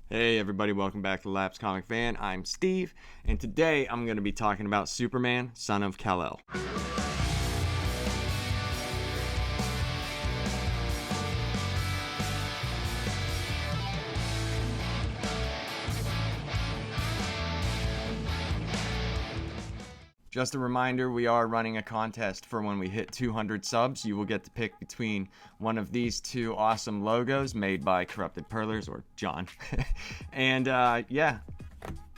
Hey everybody, welcome back to Labs Comic Fan. I'm Steve, and today I'm going to be talking about Superman, son of Kal-El. Just a reminder, we are running a contest for when we hit 200 subs. You will get to pick between one of these two awesome logos made by Corrupted Perlers, or John. And yeah,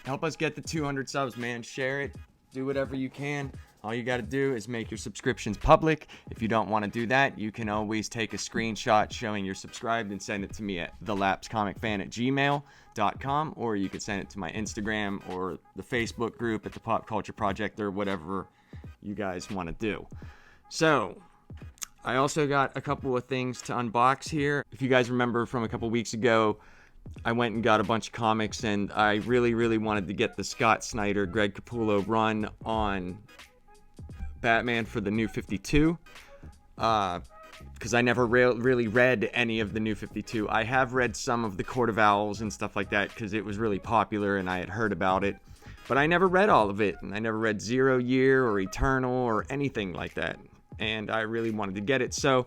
help us get to 200 subs, man. Share it, do whatever you can. All you got to do is make your subscriptions public. If you don't want to do that, you can always take a screenshot showing you're subscribed and send it to me at thelapscomicfan@gmail.com, or you could send it to my Instagram or the Facebook group at the Pop Culture Project, or whatever you guys want to do. So, I also got a couple of things to unbox here. If you guys remember from a couple weeks ago, I went and got a bunch of comics, and I really wanted to get the Scott Snyder, Greg Capullo run on Batman for the New 52, because I never really read any of the New 52. I have read some of the Court of Owls and stuff like that because it was really popular and I had heard about it, but I never read all of it, and I never read Zero Year or Eternal or anything like that, and I really wanted to get it. So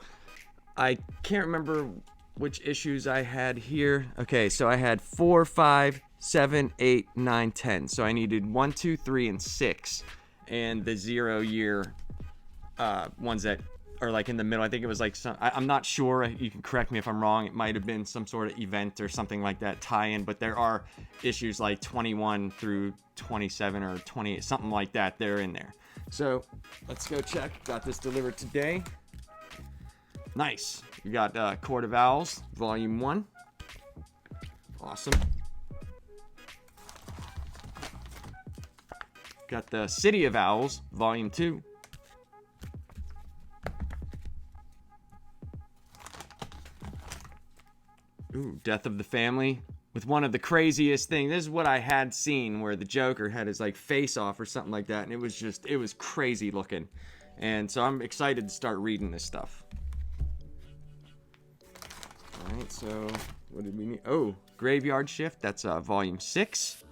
I can't remember which issues I had here. Okay, so I had 4, 5, 7, 8, 9, 10. So I needed 1, 2, 3, and 6. And the 0 year ones that are like in the middle. I think it was like I'm not sure. You can correct me if I'm wrong. It might have been some sort of event or something like that tie-in. But there are issues like 21 through 27 or 28, something like that. They're in there. So let's go check. Got this delivered today. Nice. We got Court of Owls, Volume 1. Awesome. Got the City of Owls, Volume 2. Ooh, Death of the Family. With one of the craziest things. This is what I had seen where the Joker had his like face off or something like that. And it was crazy looking. And so I'm excited to start reading this stuff. Alright, so what did we need? Oh, Graveyard Shift. That's Volume 6.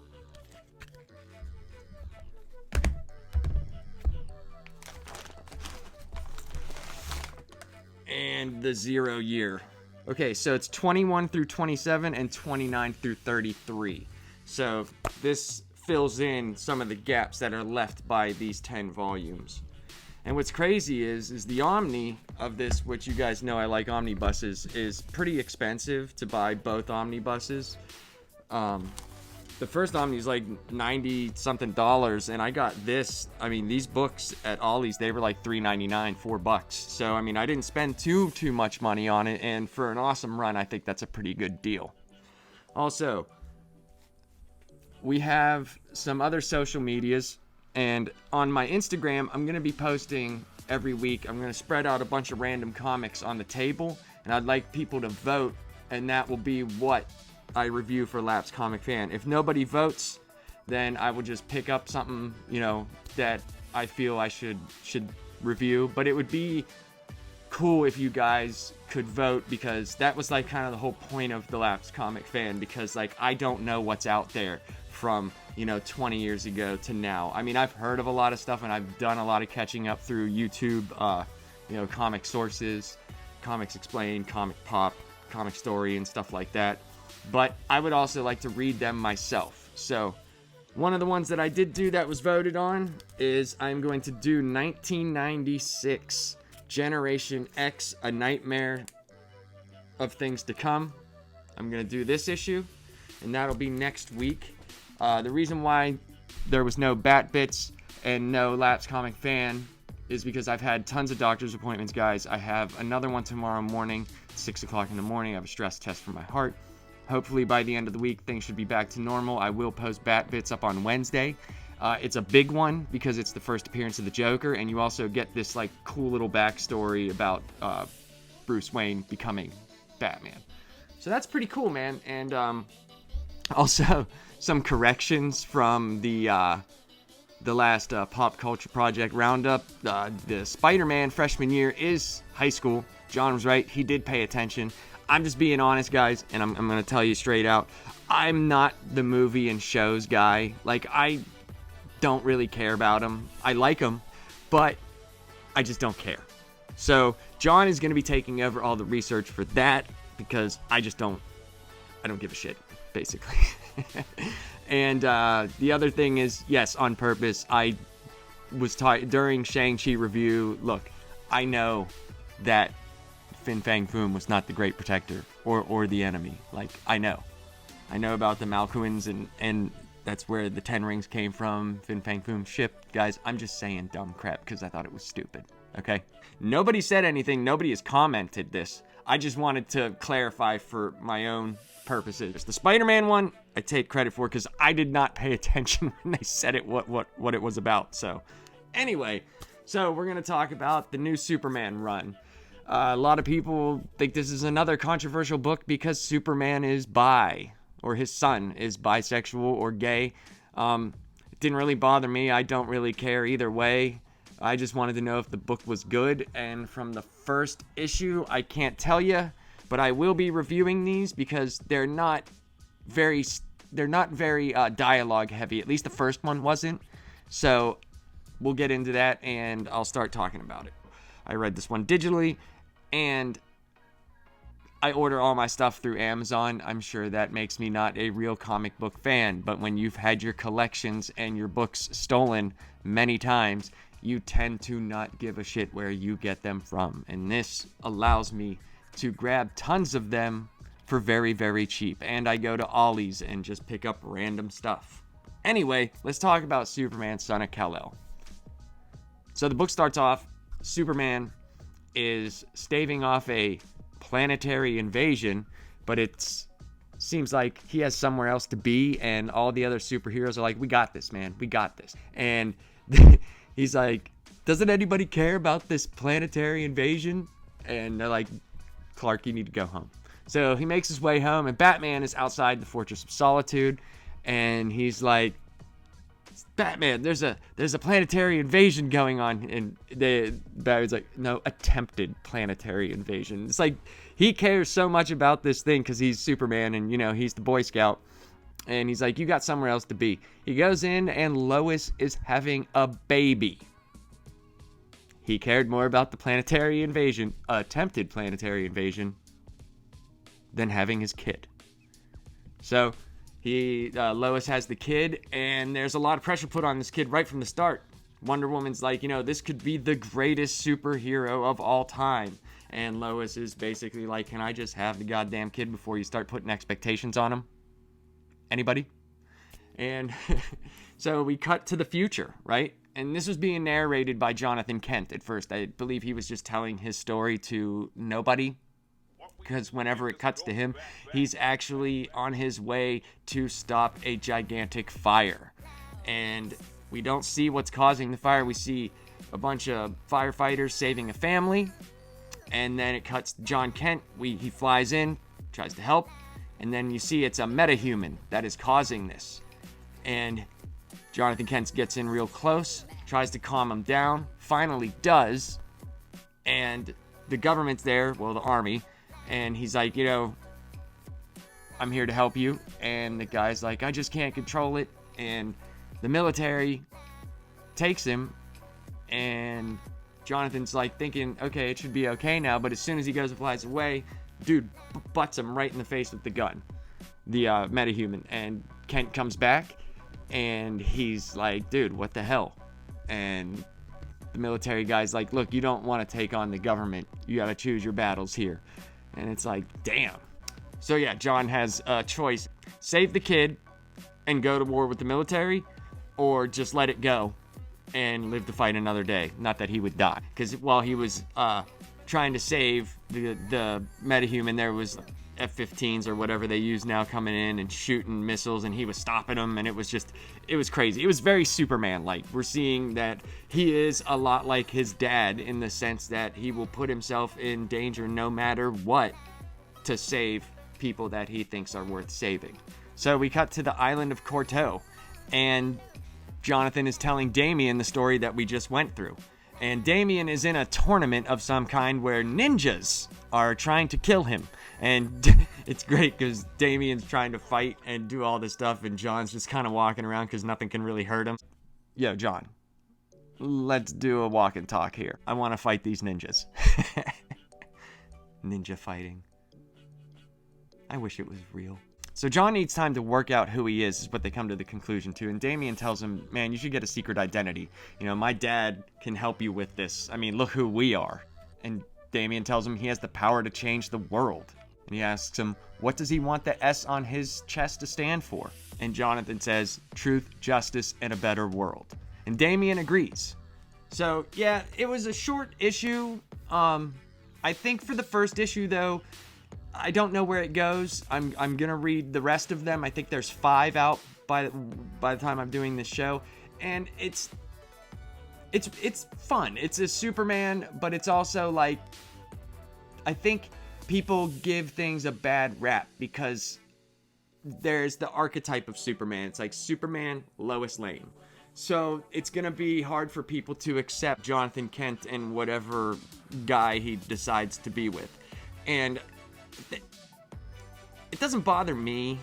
And the 0 year. Okay, so it's 21 through 27 and 29 through 33. So this fills in some of the gaps that are left by these 10 volumes. And what's crazy is the Omni of this, which you guys know I like omnibuses, is pretty expensive to buy both omnibuses. The first Omni is like $90 something, and I got this. I mean, these books at Ollie's, they were like $3.99, $4. So I mean, I didn't spend too much money on it, and for an awesome run, I think that's a pretty good deal. Also, we have some other social medias, and on my Instagram, I'm gonna be posting every week. I'm gonna spread out a bunch of random comics on the table, and I'd like people to vote, and that will be what I review for Labs Comic Fan. If nobody votes, then I will just pick up something, that I feel I should review. But it would be cool if you guys could vote, because that was like kind of the whole point of the Labs Comic Fan, because like I don't know what's out there from 20 years ago to now. I mean, I've heard of a lot of stuff, and I've done a lot of catching up through YouTube, Comic Sources, Comics Explained, Comic Pop, Comic Story, and stuff like that. But I would also like to read them myself. So one of the ones that I did do that was voted on is I'm going to do 1996 Generation X, A Nightmare of Things to Come. I'm going to do this issue, and that'll be next week. The reason why there was no Bat Bits and no Labs Comic Fan is because I've had tons of doctor's appointments, guys. I have another one tomorrow morning, 6 o'clock in the morning. I have a stress test for my heart. Hopefully by the end of the week, things should be back to normal. I will post Bat Bits up on Wednesday. It's a big one because it's the first appearance of the Joker, and you also get this like cool little backstory about Bruce Wayne becoming Batman. So that's pretty cool, man. And also some corrections from the last Pop Culture Project Roundup. The Spider-Man freshman year is high school. John was right. He did pay attention. I'm just being honest, guys, and I'm going to tell you straight out. I'm not the movie and shows guy. Like, I don't really care about them. I like them, but I just don't care. So John is going to be taking over all the research for that because I don't give a shit, basically. And the other thing is, yes, on purpose, I was during Shang-Chi review, look, I know that Fin Fang Foom was not the Great Protector or the enemy. Like, I know about the Malkuans, and that's where the Ten Rings came from, Fin Fang Foom's ship. Guys, I'm just saying dumb crap because I thought it was stupid, okay? Nobody said anything. Nobody has commented this. I just wanted to clarify for my own purposes. The Spider-Man one, I take credit for because I did not pay attention when they said it, what it was about. So, anyway, so we're going to talk about the new Superman run. A lot of people think this is another controversial book because Superman is bi, or his son is bisexual or gay. It didn't really bother me. I don't really care either way. I just wanted to know if the book was good, and from the first issue, I can't tell you, but I will be reviewing these because they're not very dialogue heavy. At least the first one wasn't. So we'll get into that, and I'll start talking about it. I read this one digitally, and I order all my stuff through Amazon. I'm sure that makes me not a real comic book fan, but when you've had your collections and your books stolen many times, you tend to not give a shit where you get them from. And this allows me to grab tons of them for very, very cheap. And I go to Ollie's and just pick up random stuff. Anyway, let's talk about Superman, Son of Kal-El. So the book starts off, Superman is staving off a planetary invasion, but it seems like he has somewhere else to be, and all the other superheroes are like, we got this, man, we got this. And he's like, doesn't anybody care about this planetary invasion? And they're like, Clark, you need to go home. So he makes his way home, and Batman is outside the Fortress of Solitude, and he's like, Batman, there's a planetary invasion going on. And Batman's like, no, attempted planetary invasion. It's like he cares so much about this thing because he's Superman, and he's the Boy Scout. And he's like, you got somewhere else to be. He goes in, and Lois is having a baby. He cared more about the planetary invasion, attempted planetary invasion, than having his kid. So Lois has the kid, and there's a lot of pressure put on this kid right from the start. Wonder Woman's like, this could be the greatest superhero of all time. And Lois is basically like, can I just have the goddamn kid before you start putting expectations on him? Anybody? And so we cut to the future, right? And this was being narrated by Jonathan Kent at first. I believe he was just telling his story to nobody, because whenever it cuts to him, he's actually on his way to stop a gigantic fire. And we don't see what's causing the fire. We see a bunch of firefighters saving a family. And then it cuts to John Kent. He flies in, tries to help. And then you see it's a metahuman that is causing this. And Jonathan Kent gets in real close, tries to calm him down, finally does. And the government's there, well, the army. And he's like, I'm here to help you. And the guy's like, I just can't control it. And the military takes him. And Jonathan's like thinking, okay, it should be okay now. But as soon as he goes and flies away, dude butts him right in the face with the gun. The metahuman. And Kent comes back. And he's like, dude, what the hell? And the military guy's like, look, you don't want to take on the government. You got to choose your battles here. And it's like, damn. So yeah, John has a choice. Save the kid and go to war with the military, or just let it go and live to fight another day. Not that he would die. Because while he was trying to save the metahuman, there was F-15s or whatever they use now coming in and shooting missiles, and he was stopping them, and it was crazy. It was very Superman-like. We're seeing that he is a lot like his dad in the sense that he will put himself in danger no matter what to save people that he thinks are worth saving. So we cut to the island of Corto, and Jonathan is telling Damian the story that we just went through. And Damien is in a tournament of some kind where ninjas are trying to kill him. And it's great because Damien's trying to fight and do all this stuff, and John's just kind of walking around because nothing can really hurt him. Yo, John, let's do a walk and talk here. I want to fight these ninjas. Ninja fighting. I wish it was real. So John needs time to work out who he is what they come to the conclusion to. And Damien tells him, man, you should get a secret identity. You know, my dad can help you with this. I mean, look who we are. And Damien tells him he has the power to change the world. And he asks him, what does he want the S on his chest to stand for? And Jonathan says, truth, justice, and a better world. And Damien agrees. So, yeah, it was a short issue. I think for the first issue, though, I don't know where it goes. I'm gonna read the rest of them. I think there's 5 out by the time I'm doing this show, and it's fun. It's a Superman, but it's also like, I think people give things a bad rap because there's the archetype of Superman. It's like Superman, Lois Lane. So it's gonna be hard for people to accept Jonathan Kent and whatever guy he decides to be with, and it doesn't bother me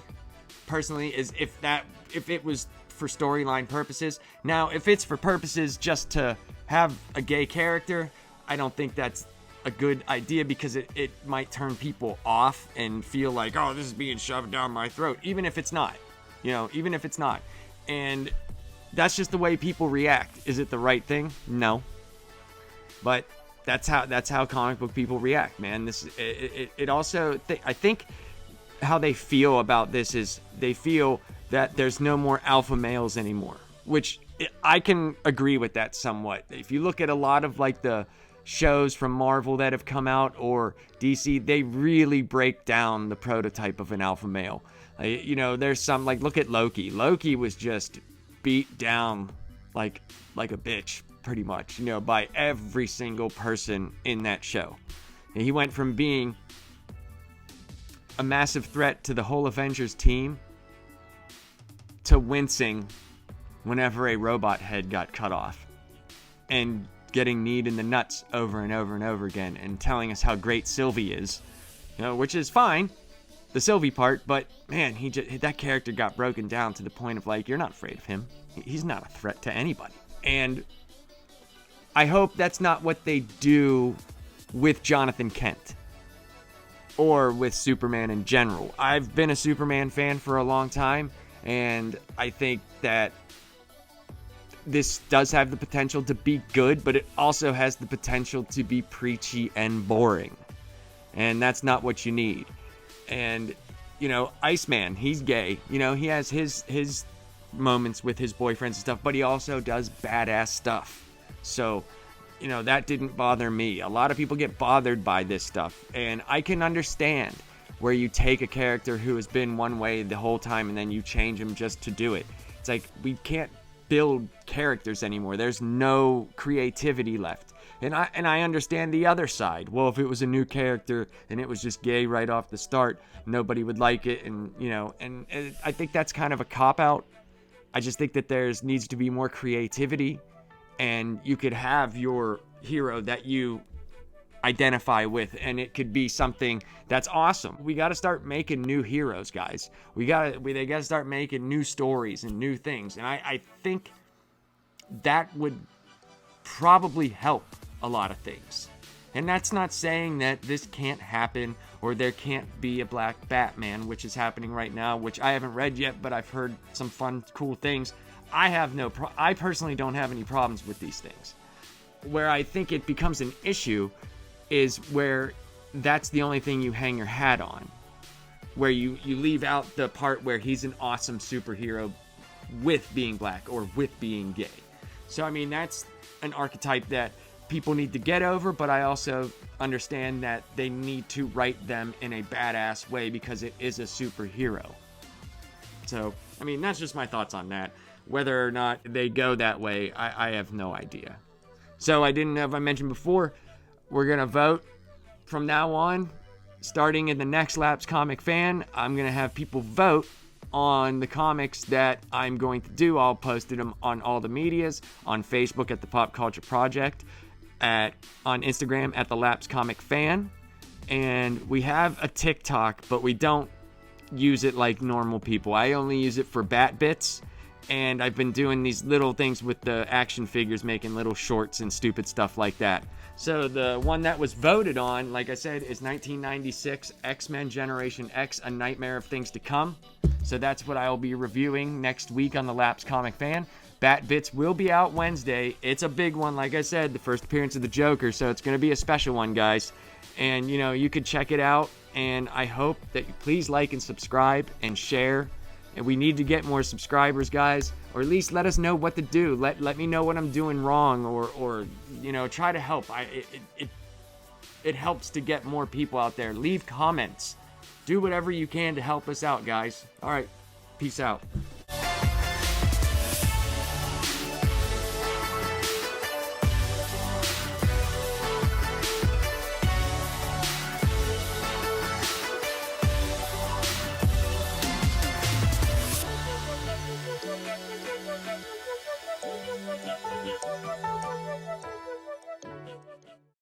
personally is if it was for storyline purposes. Now, if it's for purposes just to have a gay character, I don't think that's a good idea because it might turn people off and feel like, oh, this is being shoved down my throat, even if it's not, even if it's not. And that's just the way people react. Is it the right thing? No. But that's how comic book people react, man. It also, I think how they feel about this is they feel that there's no more alpha males anymore, which I can agree with that somewhat. If you look at a lot of like the shows from Marvel that have come out or DC, they really break down the prototype of an alpha male. There's some, like, look at Loki. Loki was just beat down like a bitch, pretty much, by every single person in that show. And he went from being a massive threat to the whole Avengers team to wincing whenever a robot head got cut off and getting kneed in the nuts over and over and over again and telling us how great Sylvie is, which is fine, the Sylvie part, but man, that character got broken down to the point of like, you're not afraid of him. He's not a threat to anybody. And I hope that's not what they do with Jonathan Kent or with Superman in general. I've been a Superman fan for a long time, and I think that this does have the potential to be good, but it also has the potential to be preachy and boring. And that's not what you need. And, Iceman, he's gay. He has his moments with his boyfriends and stuff, but he also does badass stuff. So, that didn't bother me. A lot of people get bothered by this stuff, and I can understand where you take a character who has been one way the whole time and then you change him just to do it. It's like, we can't build characters anymore. There's no creativity left. And I understand the other side. Well, if it was a new character and it was just gay right off the start, nobody would like it. And, and I think that's kind of a cop-out. I just think that needs to be more creativity, and you could have your hero that you identify with, and it could be something that's awesome. We got to start making new heroes, guys. They got to start making new stories and new things. And I think that would probably help a lot of things. And that's not saying that this can't happen or there can't be a Black Batman, which is happening right now, which I haven't read yet, but I've heard some fun, cool things. I personally don't have any problems with these things. Where I think it becomes an issue is where that's the only thing you hang your hat on. Where you leave out the part where he's an awesome superhero with being black or with being gay. So, I mean, that's an archetype that people need to get over, but I also understand that they need to write them in a badass way because it is a superhero. So, I mean, that's just my thoughts on that. Whether or not they go that way, I have no idea. So, I didn't know if I mentioned before, we're going to vote from now on. Starting in the next Laps Comic Fan, I'm going to have people vote on the comics that I'm going to do. I'll post them on all the medias, on Facebook at the Pop Culture Project. on Instagram at the Laps Comic Fan. And we have a TikTok, but we don't use it like normal people. I only use it for bat bits, and I've been doing these little things with the action figures, making little shorts and stupid stuff like that. So the one that was voted on, like I said, is 1996 X-Men Generation X, A Nightmare of Things to Come. So that's what I'll be reviewing next week on the Laps Comic Fan. Bat Bits will be out Wednesday. It's a big one, like I said, the first appearance of the Joker, so it's going to be a special one, guys. And, you know, you could check it out, and I hope that you please like and subscribe and share. And we need to get more subscribers, guys, or at least let us know what to do. Let me know what I'm doing wrong, or you know, try to help. It helps to get more people out there. Leave comments. Do whatever you can to help us out, guys. All right, peace out.